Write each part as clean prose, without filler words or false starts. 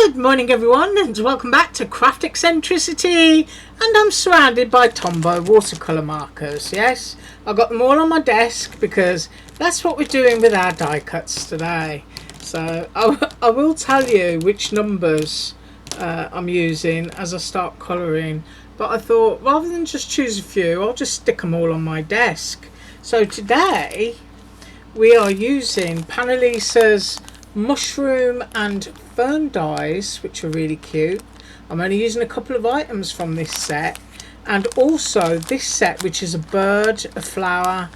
Good morning everyone, and welcome back to Craft Eccentricity. And I'm surrounded by Tombow watercolour markers. Yes, I've got them all on my desk because that's what we're doing with our die cuts today. So I will tell you which numbers I'm using as I start colouring, but I thought rather than just choose a few, I'll just stick them all on my desk. So today we are using Panalisa's mushroom and fern dies, which are really cute. I'm only using a couple of items from this set, and also this set, which is a bird, a flower,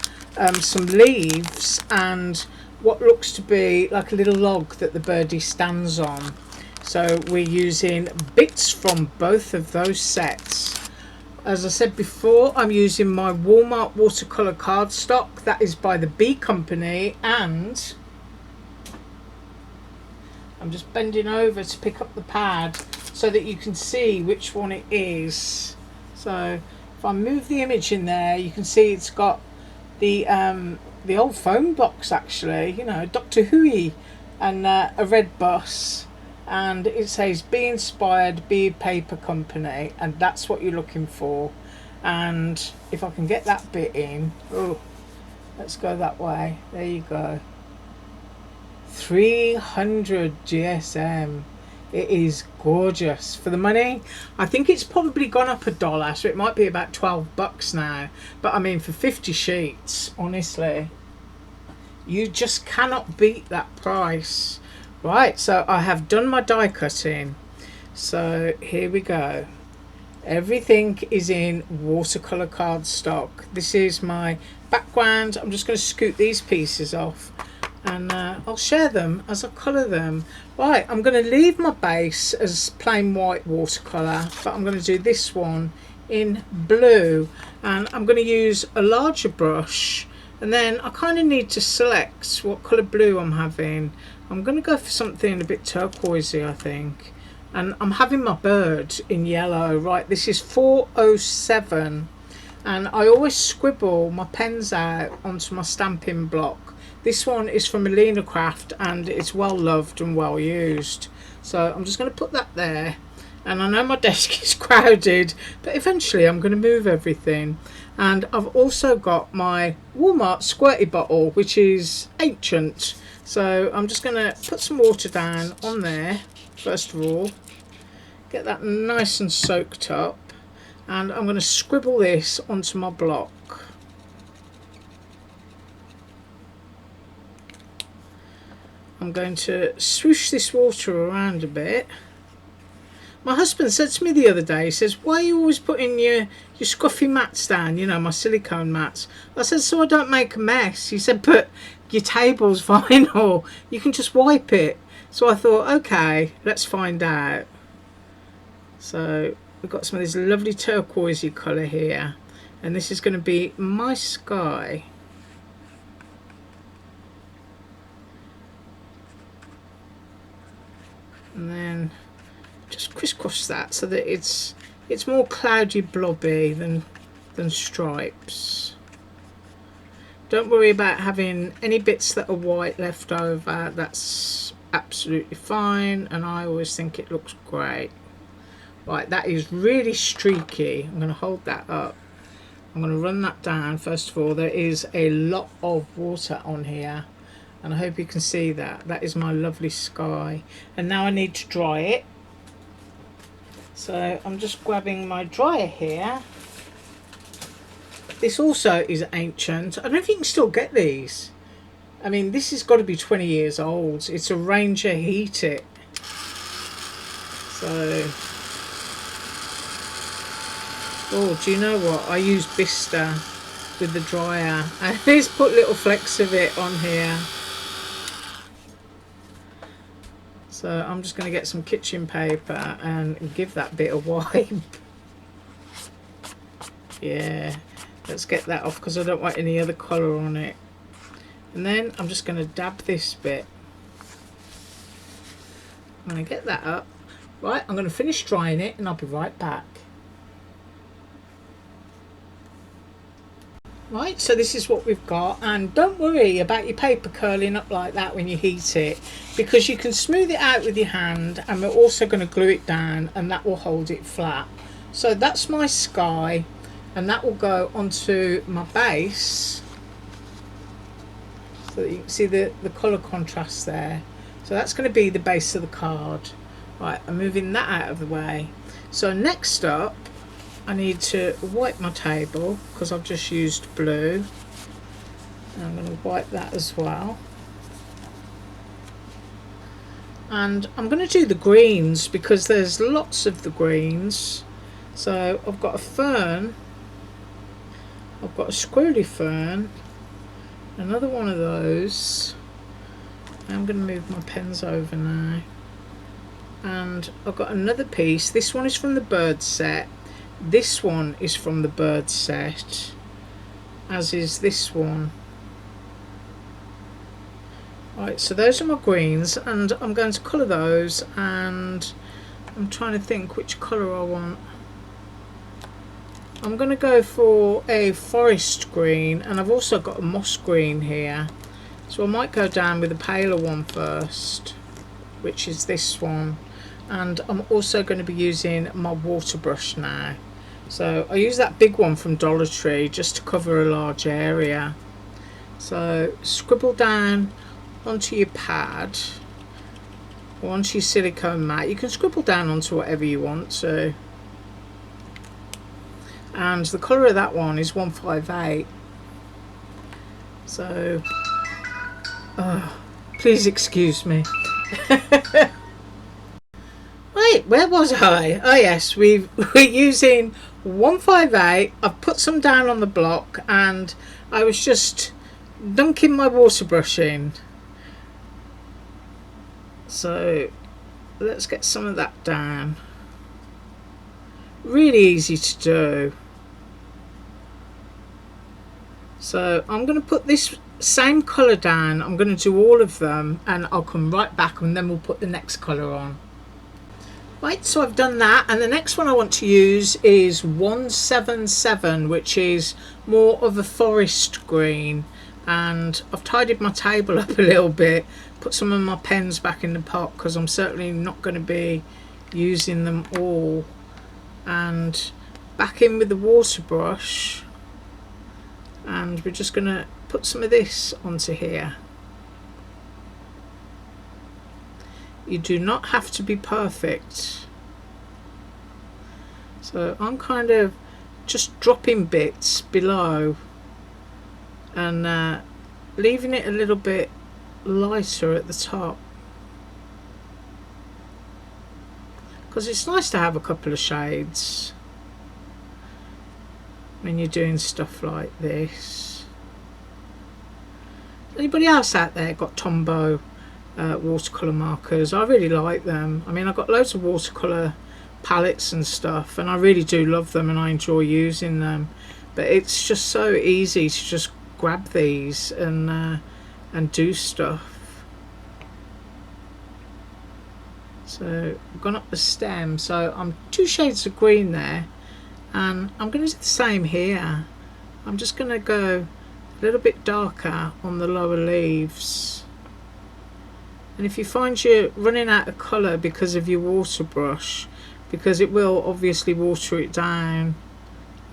some leaves, and what looks to be like a little log that the birdie stands on. So we're using bits from both of those sets. As I said before, I'm using my Walmart watercolour cardstock. That is by the B Company, and I'm just bending over to pick up the pad so that you can see which one it is. So if I move the image in there, you can see it's got the old phone box, actually, you know, Doctor Who, and a red bus, and it says "Be Inspired, Be a Paper Company," and that's what you're looking for. And if I can get that bit in, oh, let's go that way. There you go. 300 GSM. It is gorgeous for the money. I think it's probably gone up $1, so it might be about $12 now, but I mean, for 50 sheets, honestly, you just cannot beat that price. Right, so I have done my die cutting, so here we go. Everything is in watercolor cardstock. This is my background. I'm just going to scoot these pieces off, and I'll share them as I colour them. Right, I'm going to leave my base as plain white watercolour, but I'm going to do this one in blue, and I'm going to use a larger brush, and then I kind of need to select what colour blue I'm having. I'm going to go for something a bit turquoisey, I think, and I'm having my bird in yellow. Right, this is 407, and I always scribble my pens out onto my stamping block. This one is from Alina Craft, and it's well loved and well used. So I'm just going to put that there, and I know my desk is crowded, but eventually I'm going to move everything. And I've also got my Walmart squirty bottle, which is ancient, so I'm just going to put some water down on there first of all, get that nice and soaked up, and I'm going to scribble this onto my block. I'm going to swoosh this water around a bit. My husband said to me the other day, he says, "Why are you always putting your scruffy mats down, you know, my silicone mats?" I said, "So I don't make a mess." He said, "But your table's vinyl, you can just wipe it." So I thought, okay, let's find out. So we've got some of this lovely turquoisey colour here, and this is going to be my sky. And then just crisscross that so that it's more cloudy blobby than stripes. Don't worry about having any bits that are white left over. That's absolutely fine, and I always think it looks great. Right, that is really streaky. I'm going to hold that up. I'm going to run that down. First of all, there is a lot of water on here, and I hope you can see that. That is my lovely sky. And now I need to dry it. So I'm just grabbing my dryer here. This also is ancient. I don't know if you can still get these. I mean, this has got to be 20 years old. It's a Ranger Heat It. So, oh, do you know what? I use Bista with the dryer. I just put little flecks of it on here. So I'm just going to get some kitchen paper and give that bit a wipe. Yeah, let's get that off because I don't want any other colour on it. And then I'm just going to dab this bit. I'm going to get that up. Right, I'm going to finish drying it and I'll be right back. Right, so this is what we've got, and don't worry about your paper curling up like that when you heat it, because you can smooth it out with your hand, and we're also going to glue it down, and that will hold it flat. So that's my sky, and that will go onto my base, so that you can see the colour contrast there. So that's going to be the base of the card. Right, I'm moving that out of the way. So next up, I need to wipe my table because I've just used blue. And I'm going to wipe that as well. And I'm going to do the greens because there's lots of the greens. So I've got a fern, I've got a squirrely fern, another one of those. I'm going to move my pens over now. And I've got another piece. This one is from the bird set. This one is from the bird set, as is this one. Right, so those are my greens, and I'm going to colour those, and I'm trying to think which colour I want. I'm going to go for a forest green, and I've also got a moss green here. So I might go down with a paler one first, which is this one. And I'm also going to be using my water brush now. So I use that big one from Dollar Tree just to cover a large area. So scribble down onto your pad or onto your silicone mat. You can scribble down onto whatever you want to. And the colour of that one is 158. So please excuse me. Right, where was I? Oh yes, we're using 158. I've put some down on the block, and I was just dunking my water brush in. So let's get some of that down. Really easy to do. So I'm going to put this same colour down. I'm going to do all of them, and I'll come right back, and then we'll put the next colour on. Right, so I've done that, and the next one I want to use is 177, which is more of a forest green. And I've tidied my table up a little bit, put some of my pens back in the pot because I'm certainly not going to be using them all. And back in with the water brush, and we're just going to put some of this onto here. You do not have to be perfect. So I'm kind of just dropping bits below and leaving it a little bit lighter at the top, because it's nice to have a couple of shades when you're doing stuff like this. Anybody else out there got Tombow watercolour markers? I really like them. I mean, I've got loads of watercolour palettes and stuff, and I really do love them, and I enjoy using them. But it's just so easy to just grab these and do stuff. So I've gone up the stem, so I'm 2 shades of green there, and I'm going to do the same here. I'm just going to go a little bit darker on the lower leaves. And if you find you're running out of colour because of your water brush, because it will obviously water it down,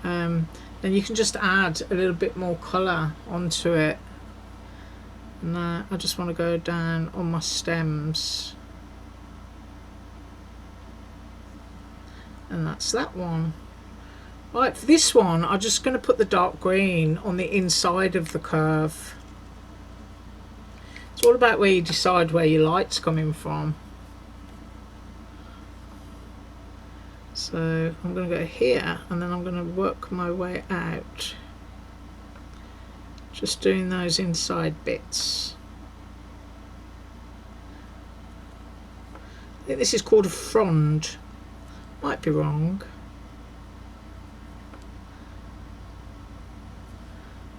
then you can just add a little bit more colour onto it. And I just want to go down on my stems, and that's that one. Right, for this one I'm just going to put the dark green on the inside of the curve. It's all about where you decide where your light's coming from. So I'm going to go here, and then I'm going to work my way out, just doing those inside bits. I think this is called a frond, might be wrong.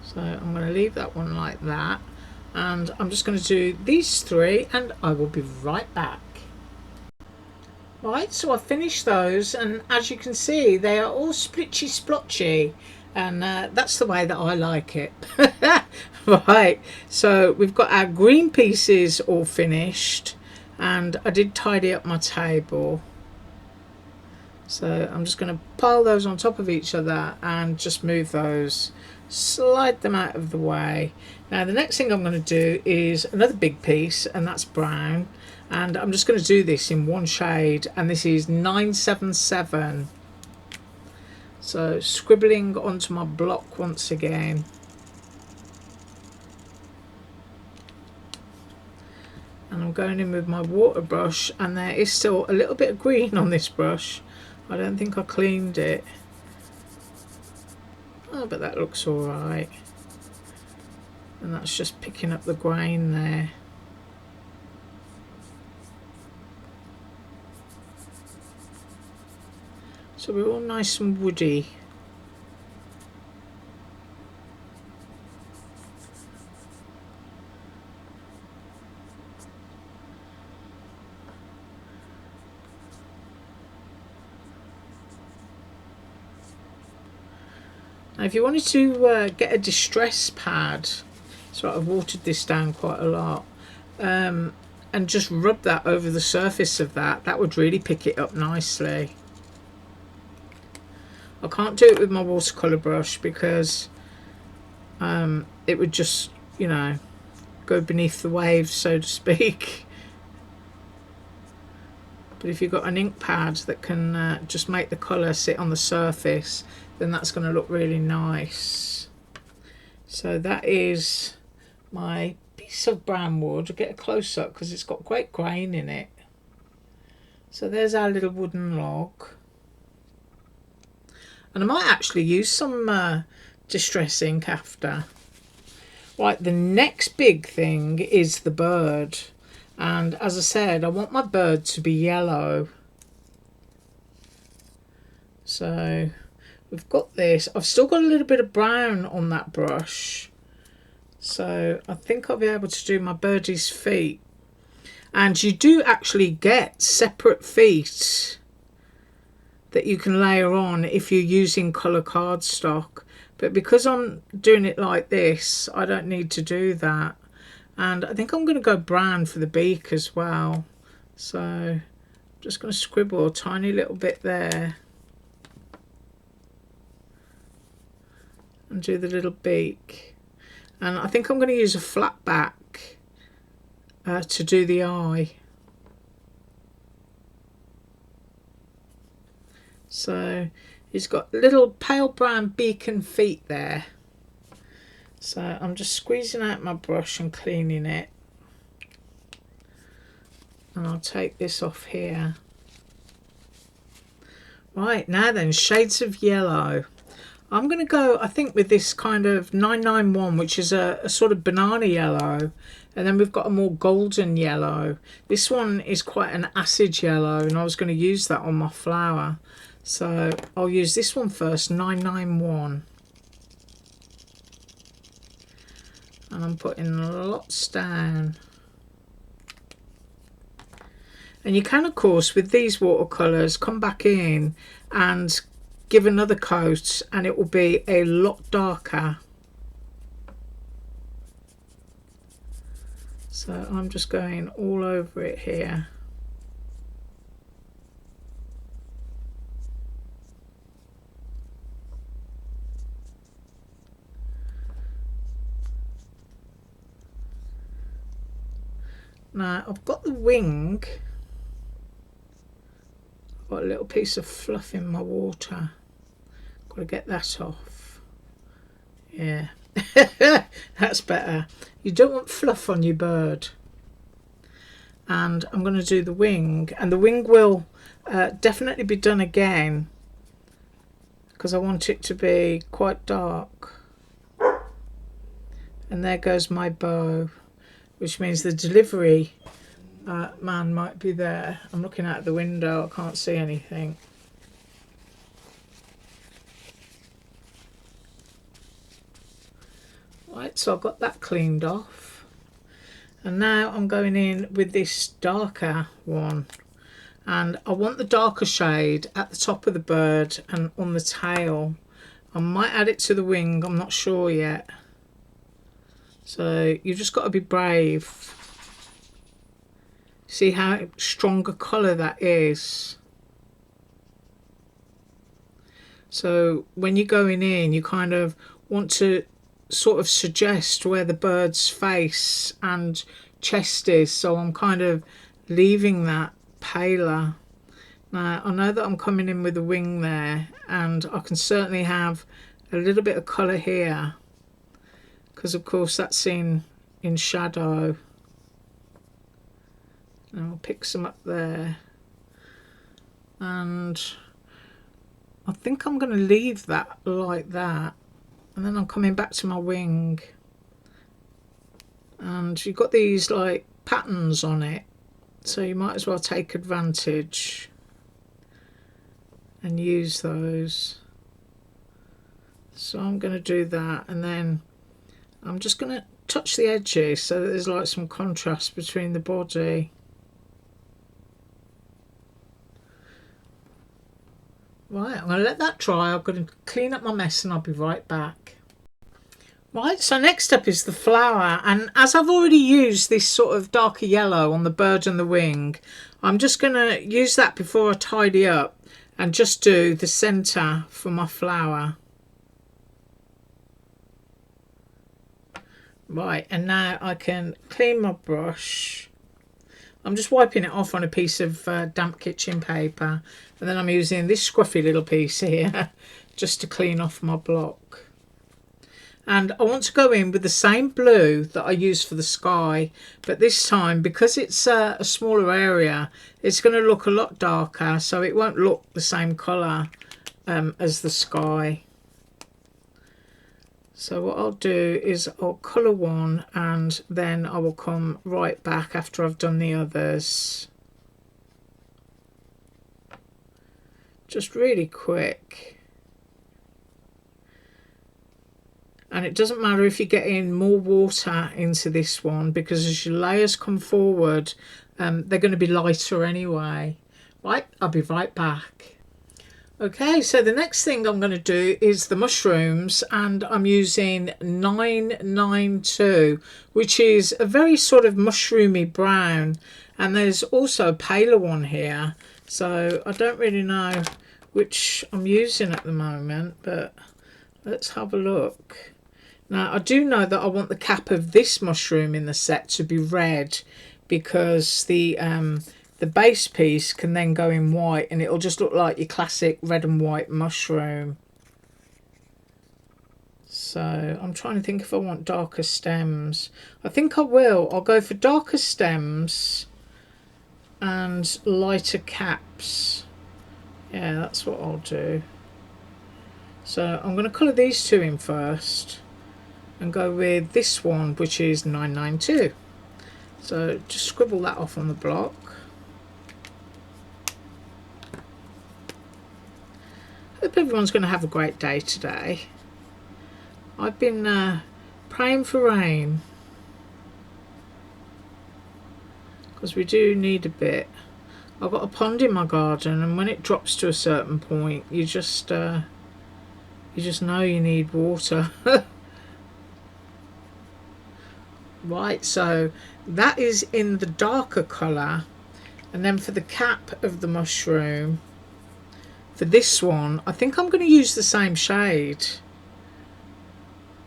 So I'm going to leave that one like that, and I'm just going to do these 3, and I will be right back. Right, so I've finished those, and as you can see, they are all splitchy splotchy, and that's the way that I like it. Right, so we've got our green pieces all finished, and I did tidy up my table. So I'm just going to pile those on top of each other and just move those, slide them out of the way. Now the next thing I'm going to do is another big piece, and that's brown, and I'm just going to do this in one shade, and this is 977. So scribbling onto my block once again. And I'm going in with my water brush, and there is still a little bit of green on this brush. I don't think I cleaned it. Oh, but that looks alright. And that's just picking up the grain there. So we're all nice and woody. Now if you wanted to get a distress pad, so I've watered this down quite a lot, and just rub that over the surface of that, that would really pick it up nicely. I can't do it with my watercolour brush because it would just, you know, go beneath the waves, so to speak. But if you've got an ink pad that can just make the colour sit on the surface, then that's going to look really nice. So that is my piece of brown wood. I'll get a close up because it's got great grain in it. So there's our little wooden log. And I might actually use some distress ink after. Right, the next big thing is the bird. And as I said, I want my bird to be yellow. So we've got this. I've still got a little bit of brown on that brush. So I think I'll be able to do my birdie's feet. And you do actually get separate feet that you can layer on if you're using colour cardstock, but because I'm doing it like this, I don't need to do that. And I think I'm going to go brown for the beak as well, so I'm just going to scribble a tiny little bit there and do the little beak. And I think I'm going to use a flat back to do the eye. So he's got little pale brown beak and feet there. So I'm just squeezing out my brush and cleaning it. And I'll take this off here. Right, now then, shades of yellow. I'm going to go, I think, with this kind of 991, which is a sort of banana yellow. And then we've got a more golden yellow. This one is quite an acid yellow, and I was going to use that on my flower. So I'll use this one first, 991. And I'm putting lots down. And you can, of course, with these watercolours, come back in and give another coat and it will be a lot darker. So I'm just going all over it here. Now I've got the wing, I've got a little piece of fluff in my water, got to get that off. Yeah, that's better. You don't want fluff on your bird. And I'm going to do the wing, and the wing will definitely be done again because I want it to be quite dark. And there goes my bow, which means the delivery man might be there. I'm looking out the window, I can't see anything. Right, so I've got that cleaned off. And now I'm going in with this darker one. And I want the darker shade at the top of the bird and on the tail. I might add it to the wing, I'm not sure yet. So you've just got to be brave. See how strong a colour that is. So when you're going in, you kind of want to sort of suggest where the bird's face and chest is. So I'm kind of leaving that paler. Now I know that I'm coming in with the wing there, and I can certainly have a little bit of colour here, because of course that's in shadow. And I'll pick some up there, and I think I'm going to leave that like that, and then I'm coming back to my wing, and you've got these like patterns on it, so you might as well take advantage and use those. So I'm going to do that, and then I'm just going to touch the edges so that there's like some contrast between the body. Right, I'm going to let that dry. I'm going to clean up my mess and I'll be right back. Right, so next up is the flower, and as I've already used this sort of darker yellow on the bird and the wing, I'm just going to use that before I tidy up and just do the centre for my flower. Right, and now I can clean my brush. I'm just wiping it off on a piece of damp kitchen paper, and then I'm using this scruffy little piece here just to clean off my block. And I want to go in with the same blue that I used for the sky, but this time, because it's a smaller area, it's going to look a lot darker, so it won't look the same colour as the sky. So what I'll do is I'll colour one, and then I will come right back after I've done the others. Just really quick. And it doesn't matter if you're getting more water into this one, because as your layers come forward, they're going to be lighter anyway. Right, I'll be right back. Okay, so the next thing I'm going to do is the mushrooms, and I'm using 992, which is a very sort of mushroomy brown, and there's also a paler one here, so I don't really know which I'm using at the moment, but let's have a look. Now I do know that I want the cap of this mushroom in the set to be red, because the base piece can then go in white, and it'll just look like your classic red and white mushroom. So I'm trying to think if I want darker stems. I think I will. I'll go for darker stems and lighter caps. Yeah, that's what I'll do. So I'm going to colour these two in first and go with this one, which is 992. So just scribble that off on the block. Hope everyone's going to have a great day today. I've been praying for rain, because we do need a bit. I've got a pond in my garden, and when it drops to a certain point, you just know you need water. Right, so that is in the darker colour, and then for the cap of the mushroom, for this one, I think I'm going to use the same shade.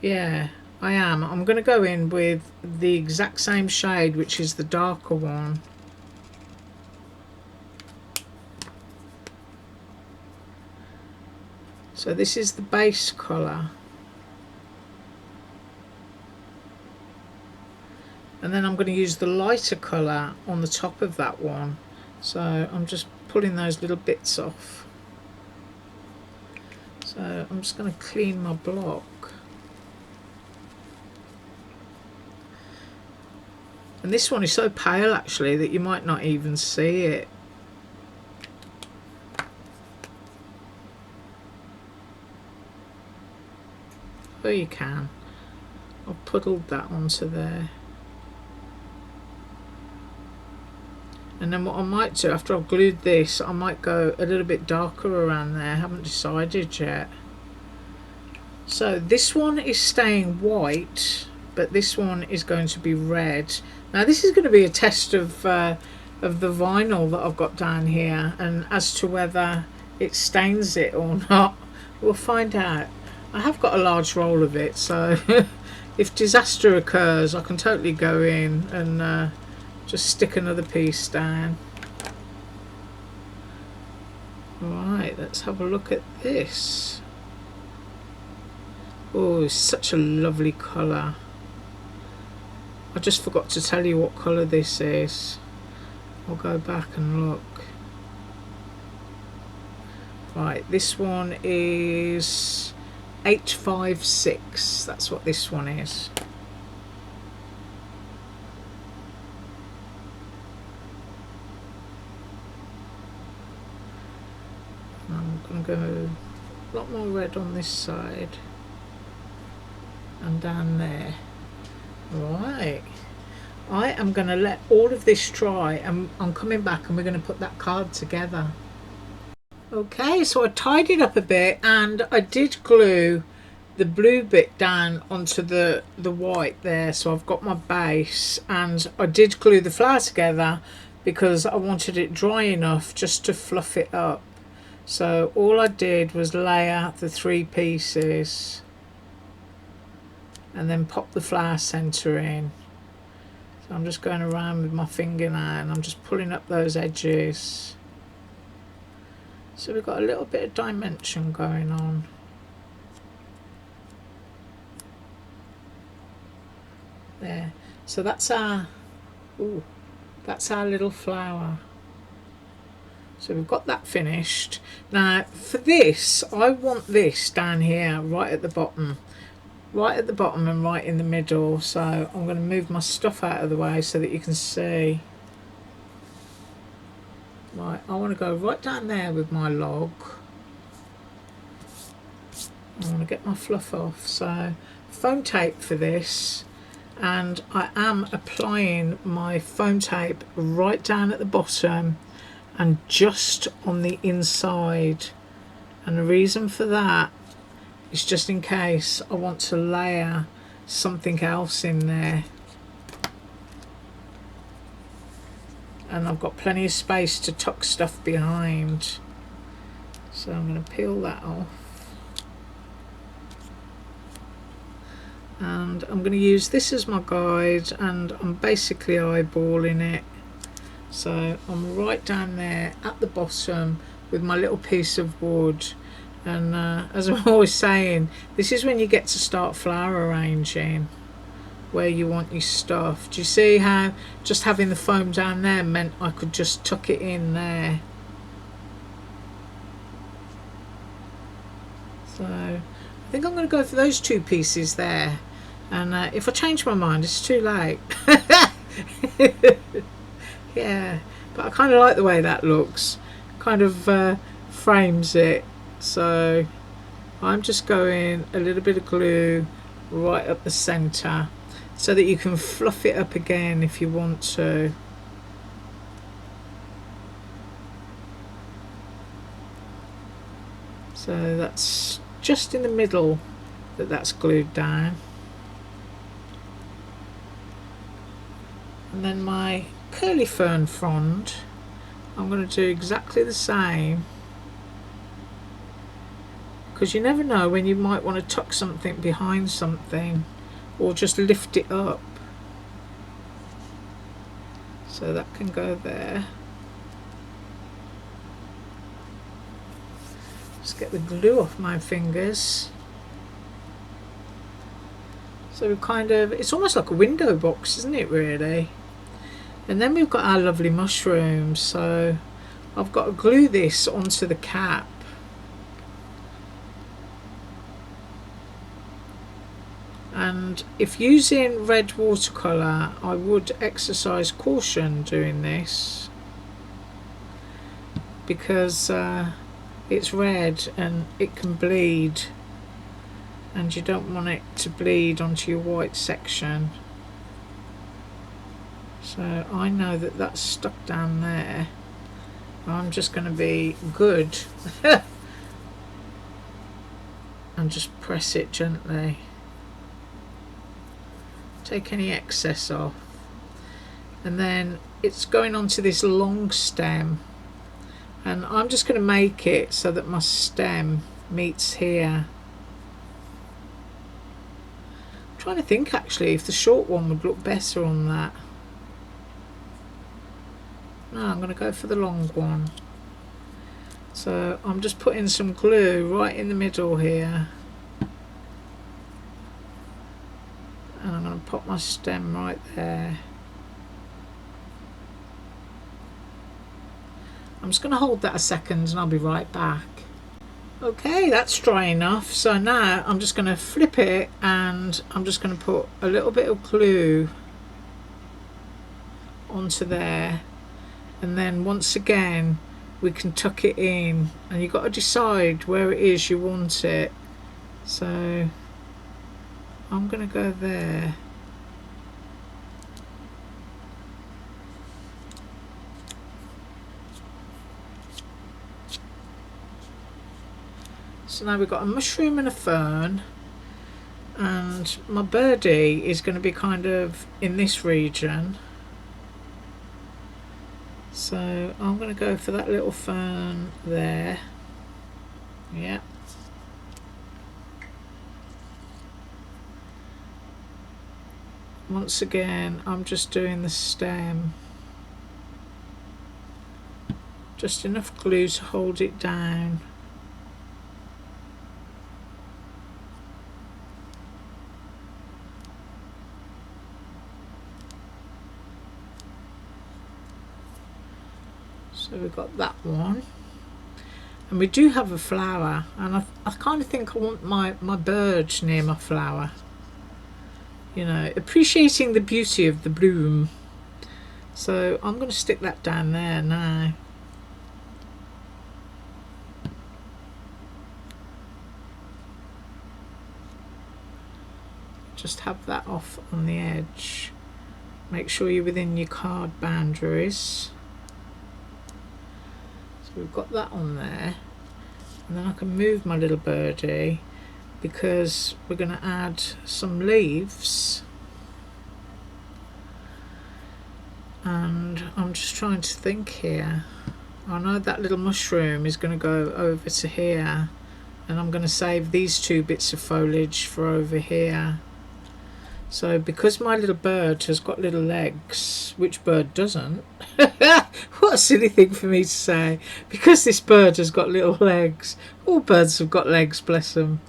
Yeah, I am. I'm going to go in with the exact same shade, which is the darker one. So this is the base colour. And then I'm going to use the lighter colour on the top of that one. So I'm just pulling those little bits off. So I'm just going to clean my block. And this one is so pale actually that you might not even see it. Oh, you can. I've puddled that onto there. And then what I might do, after I've glued this, I might go a little bit darker around there. I haven't decided yet. So this one is staying white, but this one is going to be red. Now this is going to be a test of the vinyl that I've got down here, and as to whether it stains it or not, we'll find out. I have got a large roll of it, so if disaster occurs, I can totally go in and just stick another piece down. Right, let's have a look at this. Oh, it's such a lovely colour. I just forgot to tell you what colour this is. I'll go back and look. Right, this one is 856. That's what this one is. I'm going to go a lot more red on this side and down there. Right, I am going to let all of this dry, and I'm coming back and we're going to put that card together. Okay, so I tied it up a bit and I did glue the blue bit down onto the white there, so I've got my base, and I did glue the flower together because I wanted it dry enough just to fluff it up. So all I did was layer the 3 pieces and then pop the flower centre in. So I'm just going around with my finger now and I'm just pulling up those edges. So we've got a little bit of dimension going on. There. So that's our little flower. So we've got that finished. Now for this, I want this down here right at the bottom. Right at the bottom and right in the middle. So I'm going to move my stuff out of the way so that you can see. Right, I want to go right down there with my log. I want to get my fluff off. So foam tape for this, and I am applying my foam tape right down at the bottom and just on the inside, and the reason for that is just in case I want to layer something else in there, and I've got plenty of space to tuck stuff behind. So I'm going to peel that off, and I'm going to use this as my guide, and I'm basically eyeballing it. So I'm right down there at the bottom with my little piece of wood, and as I'm always saying, this is when you get to start flower arranging where you want your stuff. Do you see how just having the foam down there meant I could just tuck it in there? So I think I'm going to go for those 2 pieces there, and if I change my mind, it's too late. Yeah, but I kind of like the way that looks, kind of frames it. So I'm just going a little bit of glue right up the center so that you can fluff it up again if you want to. So that's just in the middle that's glued down. And then my curly fern frond, I'm going to do exactly the same, because you never know when you might want to tuck something behind something or just lift it up. So that can go there. Just get the glue off my fingers. So we kind of, it's almost like a window box, isn't it, really? And then we've got our lovely mushrooms. So I've got to glue this onto the cap. And if using red watercolour, I would exercise caution doing this, because it's red and it can bleed, and you don't want it to bleed onto your white section. So I know that that's stuck down there. I'm just going to be good and just press it gently. Take any excess off. And then it's going onto this long stem, and I'm just going to make it so that my stem meets here. I'm trying to think actually if the short one would look better on that. No, I'm going to go for the long one. So I'm just putting some glue right in the middle here, and I'm going to put my stem right there. I'm just going to hold that a second and I'll be right back. Okay, that's dry enough. So now I'm just going to flip it, and I'm just going to put a little bit of glue onto there, and then once again we can tuck it in, and you've got to decide where it is you want it. So I'm going to go there. So now we've got a mushroom and a fern, and my birdie is going to be kind of in this region. So I'm going to go for that little fern there. Yeah. Once again, I'm just doing the stem. Just enough glue to hold it down. So we've got that one, and we do have a flower, and I kind of think I want my bird near my flower, you know, appreciating the beauty of the bloom. So I'm going to stick that down there now. Just have that off on the edge. Make sure you're within your card boundaries. We've got that on there, and then I can move my little birdie because we're going to add some leaves, and I'm just trying to think here. I know that little mushroom is going to go over to here, and I'm going to save these two bits of foliage for over here. So because my little bird has got little legs, which bird doesn't? What a silly thing for me to say. Because this bird has got little legs. All birds have got legs, bless them.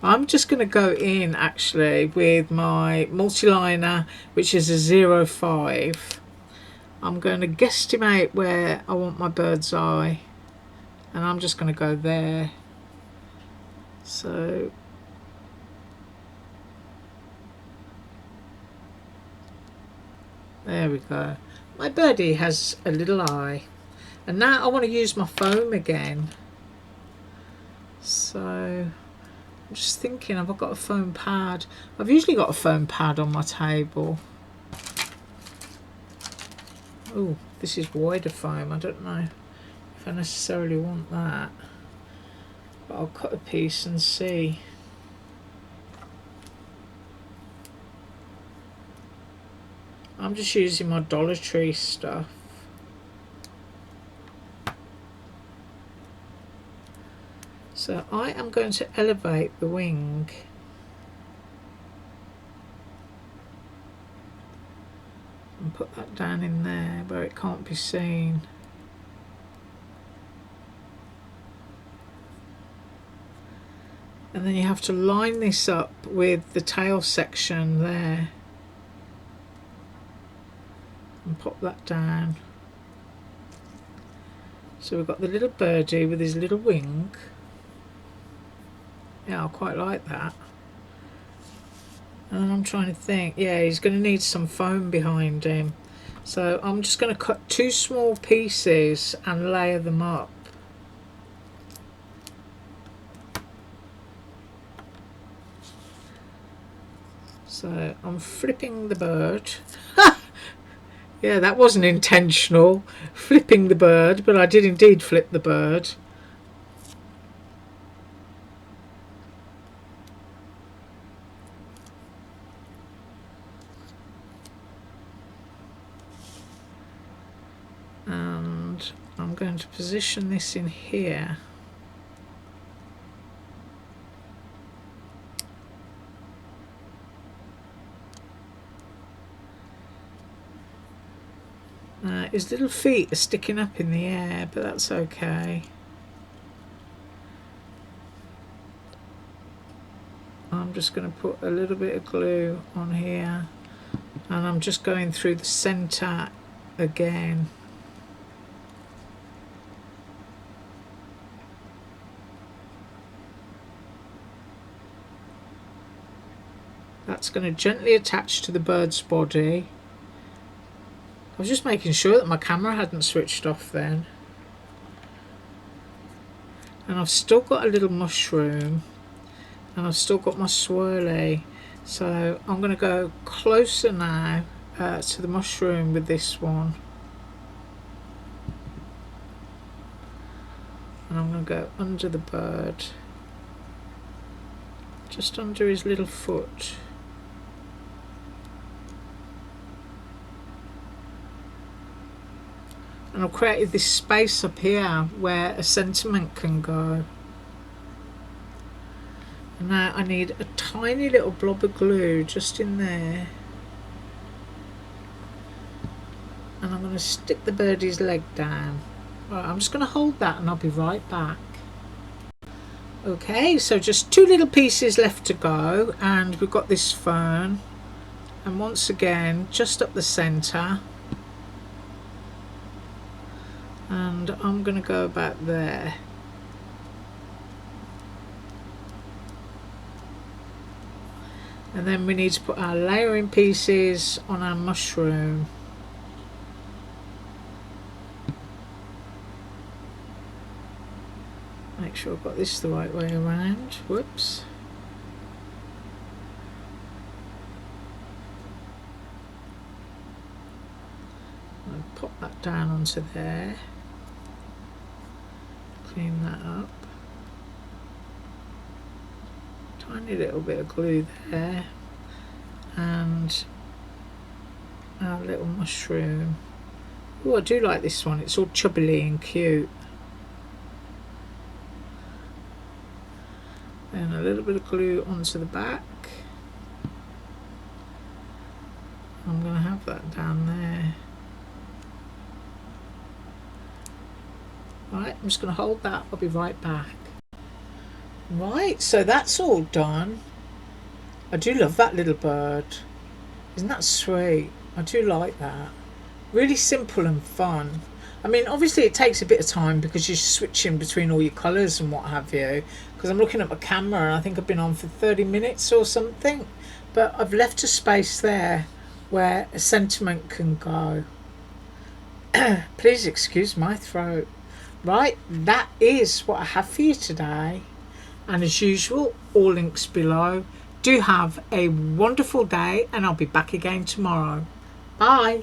I'm just going to go in actually with my multi-liner, which is a 05. I'm going to guesstimate where I want my bird's eye, and I'm just going to go there. So there we go. My birdie has a little eye. And now I want to use my foam again. So I'm just thinking, have I got a foam pad? I've usually got a foam pad on my table. Oh, this is wider foam. I don't know if I necessarily want that. But I'll cut a piece and see. I'm just using my Dollar Tree stuff. So I am going to elevate the wing. And put that down in there where it can't be seen. And then you have to line this up with the tail section there. And pop that down. So we've got the little birdie with his little wing. Yeah, I quite like that. And I'm trying to think, yeah, he's going to need some foam behind him. So I'm just going to cut two small pieces and layer them up. So I'm flipping the bird. Yeah, that wasn't intentional, flipping the bird, but I did indeed flip the bird. position this in here. His little feet are sticking up in the air, but that's okay. I'm just going to put a little bit of glue on here, and I'm just going through the centre again. That's going to gently attach to the bird's body. I was just making sure that my camera hadn't switched off then. And I've still got a little mushroom, and I've still got my swirly. So I'm going to go closer now to the mushroom with this one. And I'm going to go under the bird, just under his little foot. And I've created this space up here where a sentiment can go. And now I need a tiny little blob of glue just in there. And I'm going to stick the birdie's leg down. Right, I'm just going to hold that and I'll be right back. Okay, so just 2 little pieces left to go, and we've got this fern. And once again, just up the centre. And I'm going to go about there. And then we need to put our layering pieces on our mushroom. Make sure I've got this the right way around. Whoops. I'll pop that down onto there. Clean that up. Tiny little bit of glue there. And our little mushroom. Oh, I do like this one. It's all chubbly and cute. Then a little bit of glue onto the back. I'm going to have that down there. Right, I'm just going to hold that. I'll be right back. Right, so that's all done. I do love that little bird. Isn't that sweet? I do like that. Really simple and fun. I mean, obviously it takes a bit of time because you're switching between all your colours and what have you. Because I'm looking at my camera and I think I've been on for 30 minutes or something. But I've left a space there where a sentiment can go. Please excuse my throat. Right, that is what I have for you today. And as usual, all links below. Do have a wonderful day, and I'll be back again tomorrow. Bye.